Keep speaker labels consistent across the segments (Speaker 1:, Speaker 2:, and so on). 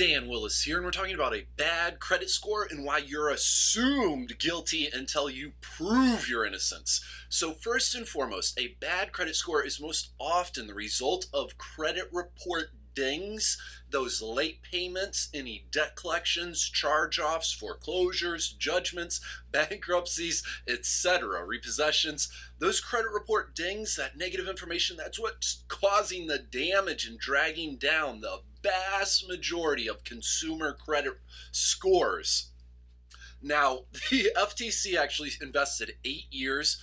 Speaker 1: Dan Willis here, and we're talking about a bad credit score and why you're assumed guilty until you prove your innocence. So first and foremost, a bad credit score is most often the result of credit report dings, those late payments, any debt collections, charge-offs, foreclosures, judgments, bankruptcies, etc., repossessions. Those credit report dings, that negative information, that's what's causing the damage and dragging down the vast majority of consumer credit scores. Now, the FTC actually invested 8 years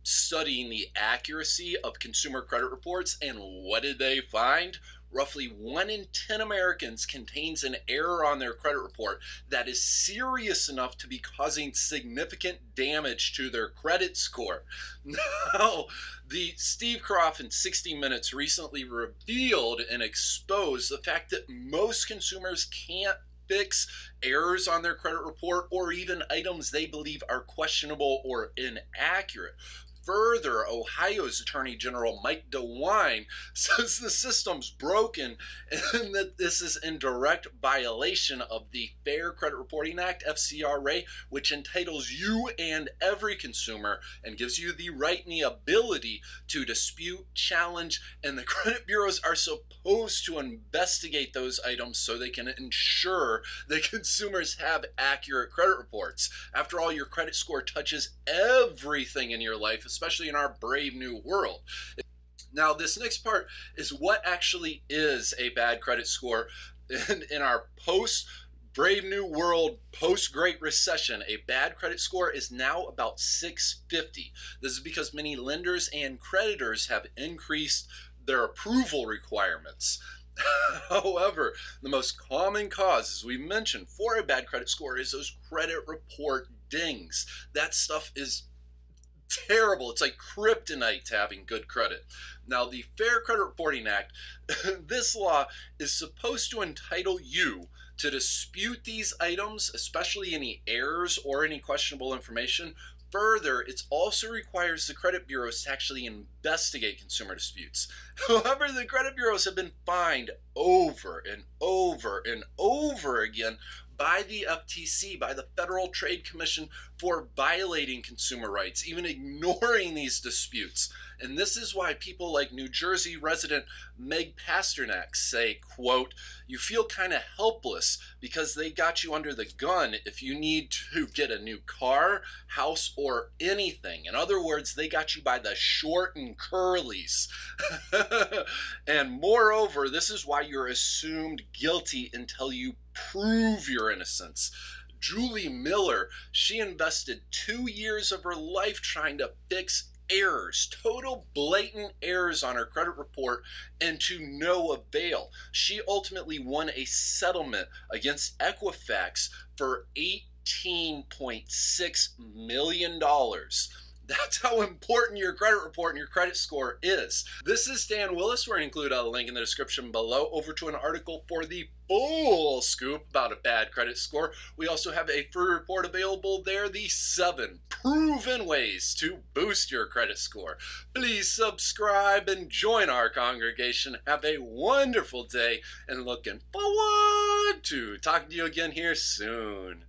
Speaker 1: studying the accuracy of consumer credit reports, and what did they find? Roughly 1 in 10 Americans contains an error on their credit report that is serious enough to be causing significant damage to their credit score. Now, the Steve Kroft in 60 Minutes recently revealed and exposed the fact that most consumers can't fix errors on their credit report or even items they believe are questionable or inaccurate. Further, Ohio's Attorney General Mike DeWine says the system's broken and that this is in direct violation of the Fair Credit Reporting Act, FCRA, which entitles you and every consumer and gives you the right and the ability to dispute, challenge, and the credit bureaus are supposed to investigate those items so they can ensure that consumers have accurate credit reports. After all, your credit score touches everything in your life, especially in our brave new world. Now, this next part is what actually is a bad credit score. In our post-Brave New World, post-Great Recession, a bad credit score is now about 650. This is because many lenders and creditors have increased their approval requirements. However, the most common cause, as we mentioned, for a bad credit score is those credit report dings. That stuff is terrible. It's like kryptonite to having good credit. Now, the Fair Credit Reporting Act, this law is supposed to entitle you to dispute these items, especially any errors or any questionable information. Further, it also requires the credit bureaus to actually investigate consumer disputes. However, the credit bureaus have been fined over and over and over again by the FTC, by the Federal Trade Commission, for violating consumer rights, even ignoring these disputes. And this is why people like New Jersey resident Meg Pasternak say, quote, "You feel kind of helpless because they got you under the gun if you need to get a new car, house, or anything. In other words, they got you by the short and curlies." And moreover, this is why you're assumed guilty until you prove your innocence. Julie Miller, she invested 2 years of her life trying to fix errors, total blatant errors on her credit report, and to no avail. She ultimately won a settlement against Equifax for $18.6 million. That's how important your credit report and your credit score is. This is Dan Willis. We're going to include a link in the description below over to an article for the full scoop about a bad credit score. We also have a free report available there, the 7 proven ways to boost your credit score. Please subscribe and join our congregation. Have a wonderful day and looking forward to talking to you again here soon.